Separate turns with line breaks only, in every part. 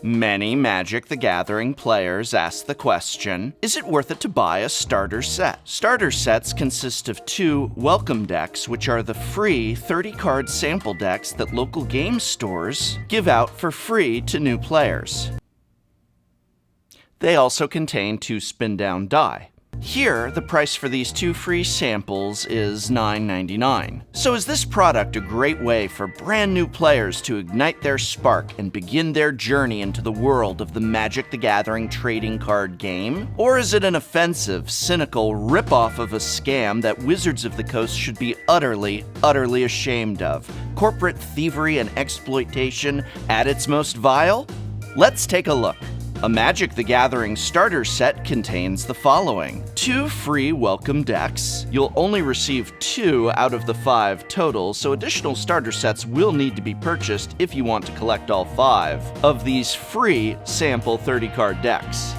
Many Magic the Gathering players ask the question, is it worth it to buy a starter set? Starter sets consist of 2 welcome decks, which are the free 30-card sample decks that local game stores give out for free to new players. They also contain 2 spin-down die. Here, the price for these 2 free samples is $9.99. So is this product a great way for brand new players to ignite their spark and begin their journey into the world of the Magic the Gathering trading card game? Or is it an offensive, cynical rip-off of a scam that Wizards of the Coast should be utterly ashamed of? Corporate thievery and exploitation at its most vile? Let's take a look. A Magic the Gathering starter set contains the following: 2 free welcome decks. You'll only receive 2 out of the 5 total, so additional starter sets will need to be purchased if you want to collect all 5 of these free sample 30-card decks.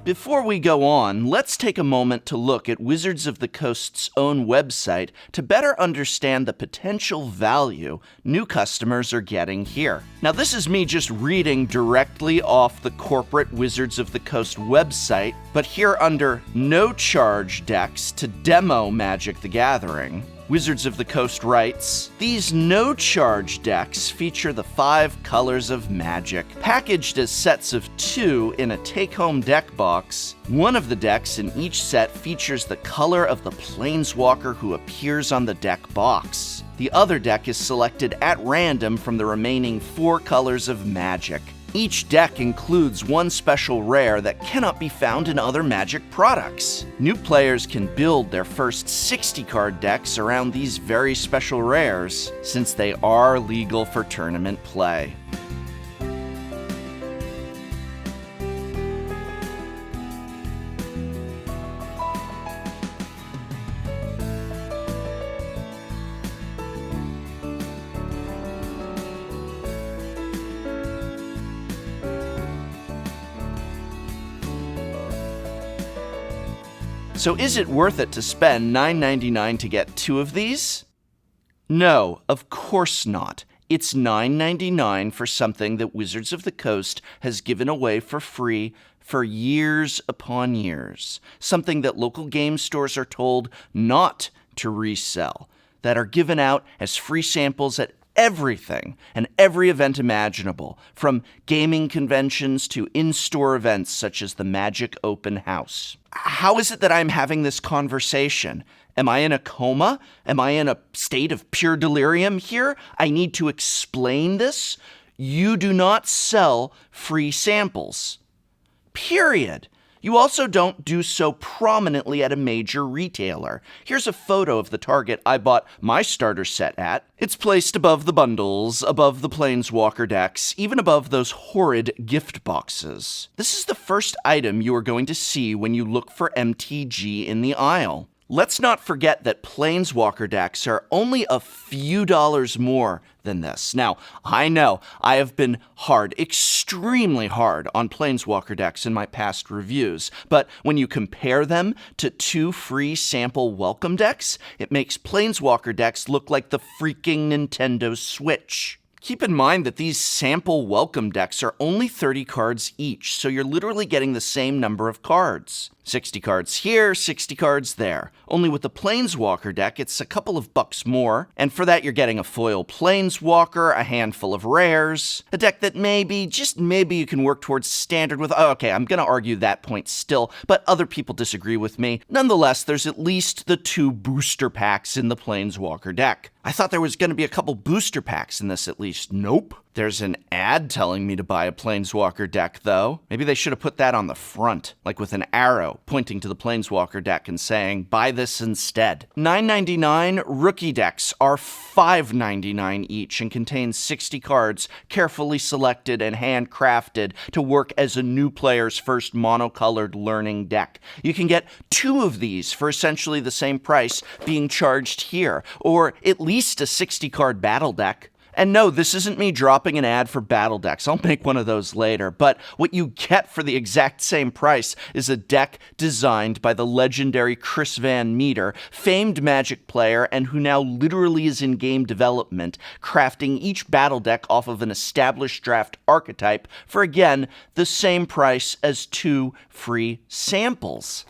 Before we go on, let's take a moment to look at Wizards of the Coast's own website to better understand the potential value new customers are getting here. Now, this is me just reading directly off the corporate Wizards of the Coast website, but here under No Charge Decks to demo Magic the Gathering, Wizards of the Coast writes, these no-charge decks feature the 5 colors of Magic, packaged as sets of 2 in a take-home deck box. One of the decks in each set features the color of the Planeswalker who appears on the deck box. The other deck is selected at random from the remaining 4 colors of Magic. Each deck includes 1 special rare that cannot be found in other Magic products. New players can build their first 60-card decks around these very special rares, since they are legal for tournament play. So is it worth it to spend $9.99 to get 2 of these? No, of course not. It's $9.99 for something that Wizards of the Coast has given away for free for years upon years. Something that local game stores are told not to resell, that are given out as free samples at everything and every event imaginable, from gaming conventions to in-store events such as the Magic Open House. How is it that I'm having this conversation? Am I in a coma? Am I in a state of pure delirium here? I need to explain this? You do not sell free samples. Period. You also don't do so prominently at a major retailer. Here's a photo of the Target I bought my starter set at. It's placed above the bundles, above the Planeswalker decks, even above those horrid gift boxes. This is the first item you are going to see when you look for MTG in the aisle. Let's not forget that Planeswalker decks are only a few dollars more than this. Now, I know I have been extremely hard on Planeswalker decks in my past reviews, but when you compare them to 2 free sample welcome decks, it makes Planeswalker decks look like the freaking Nintendo Switch. Keep in mind that these sample welcome decks are only 30 cards each, so you're literally getting the same number of cards. 60 cards here, 60 cards there. Only with the Planeswalker deck, it's a couple of bucks more, and for that you're getting a foil Planeswalker, a handful of rares, a deck that maybe, just maybe you can work towards standard with. Oh, okay, I'm gonna argue that point still, but other people disagree with me. Nonetheless, there's at least the 2 booster packs in the Planeswalker deck. I thought there was gonna be a couple booster packs in this at least. Nope. There's an ad telling me to buy a Planeswalker deck, though. Maybe they should have put that on the front, like with an arrow pointing to the Planeswalker deck and saying, buy this instead. $9.99 rookie decks are $5.99 each and contain 60 cards carefully selected and handcrafted to work as a new player's first monocolored learning deck. You can get 2 of these for essentially the same price being charged here, or at least a 60-card battle deck. And no, this isn't me dropping an ad for battle decks. I'll make one of those later. But what you get for the exact same price is a deck designed by the legendary Chris Van Meter, famed Magic player, and who now literally is in game development, crafting each battle deck off of an established draft archetype for, again, the same price as 2 free samples.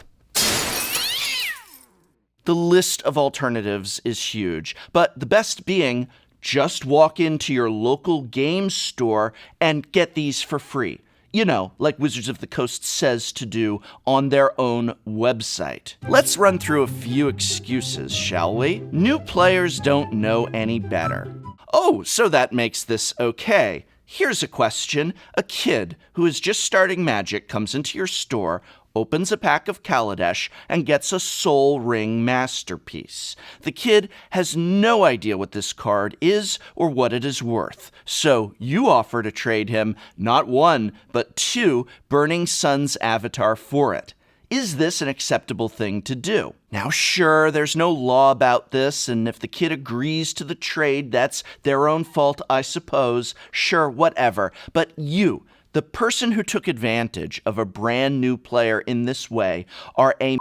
The list of alternatives is huge, but the best being, just walk into your local game store and get these for free. You know, like Wizards of the Coast says to do on their own website. Let's run through a few excuses, shall we? New players don't know any better. Oh, so that makes this okay. Here's a question. A kid who is just starting Magic comes into your store, opens a pack of Kaladesh, and gets a Soul Ring masterpiece. The kid has no idea what this card is or what it is worth, so you offer to trade him not 1, but 2 Burning Sun's avatar for it. Is this an acceptable thing to do? Now, sure, there's no law about this, and if the kid agrees to the trade, that's their own fault, I suppose. Sure, whatever. But you, the person who took advantage of a brand new player in this way, are a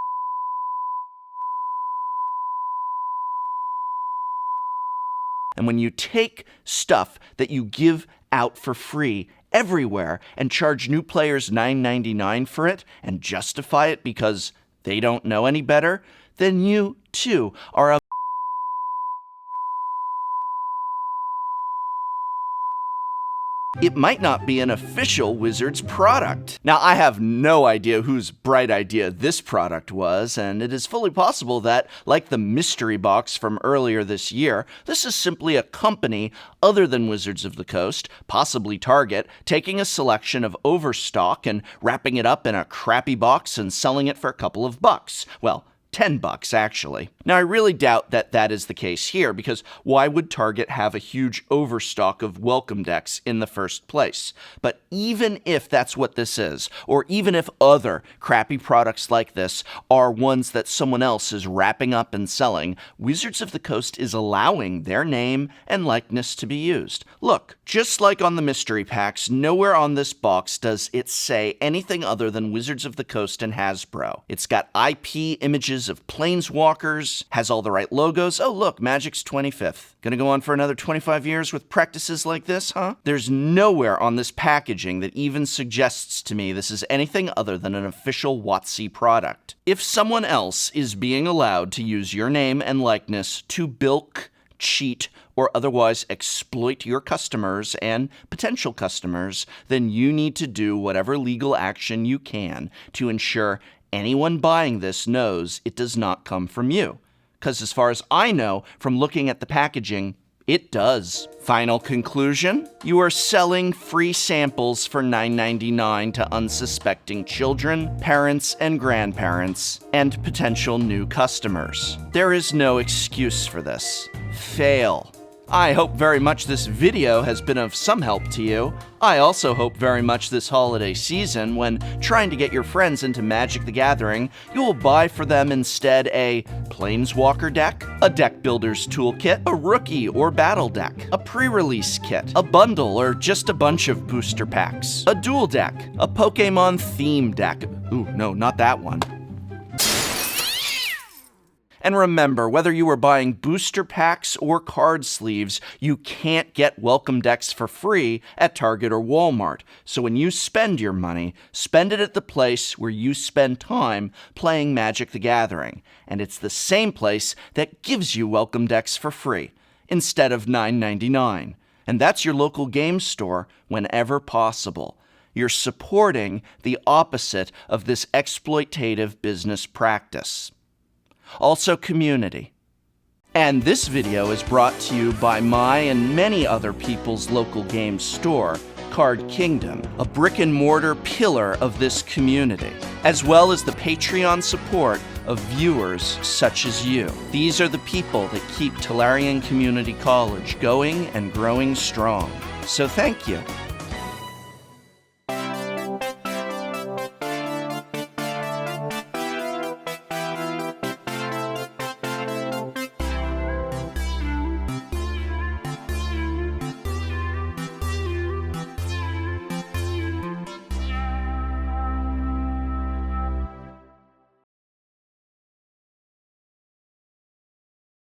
and when you take stuff that you give out for free everywhere and charge new players $9.99 for it and justify it because they don't know any better, then you, too, are a It might not be an official Wizards product. Now, I have no idea whose bright idea this product was, and it is fully possible that, like the mystery box from earlier this year, this is simply a company other than Wizards of the Coast, possibly Target, taking a selection of overstock and wrapping it up in a crappy box and selling it for a couple of bucks. Well, $10, actually. Now, I really doubt that that is the case here, because why would Target have a huge overstock of welcome decks in the first place? But even if that's what this is, or even if other crappy products like this are ones that someone else is wrapping up and selling, Wizards of the Coast is allowing their name and likeness to be used. Look, just like on the mystery packs, nowhere on this box does it say anything other than Wizards of the Coast and Hasbro. It's got IP images of planeswalkers, has all the right logos. Oh, look, Magic's 25th. Gonna go on for another 25 years with practices like this, huh? There's nowhere on this packaging that even suggests to me this is anything other than an official WotC product. If someone else is being allowed to use your name and likeness to bilk, cheat, or otherwise exploit your customers and potential customers, then you need to do whatever legal action you can to ensure anyone buying this knows it does not come from you. Because as far as I know, from looking at the packaging, it does. Final conclusion? You are selling free samples for $9.99 to unsuspecting children, parents, and grandparents, and potential new customers. There is no excuse for this. Fail. I hope very much this video has been of some help to you. I also hope very much this holiday season, when trying to get your friends into Magic the Gathering, you will buy for them instead a Planeswalker deck, a Deck Builder's Toolkit, a Rookie or Battle deck, a pre-release kit, a bundle or just a bunch of booster packs, a dual deck, a Pokemon theme deck. Ooh, no, not that one. And remember, whether you are buying booster packs or card sleeves, you can't get welcome decks for free at Target or Walmart. So when you spend your money, spend it at the place where you spend time playing Magic the Gathering. And it's the same place that gives you welcome decks for free, instead of $9.99. And that's your local game store whenever possible. You're supporting the opposite of this exploitative business practice. Also, community. And this video is brought to you by my and many other people's local game store, Card Kingdom, a brick-and-mortar pillar of this community, as well as the Patreon support of viewers such as you. These are the people that keep Tolarian Community College going and growing strong. So thank you.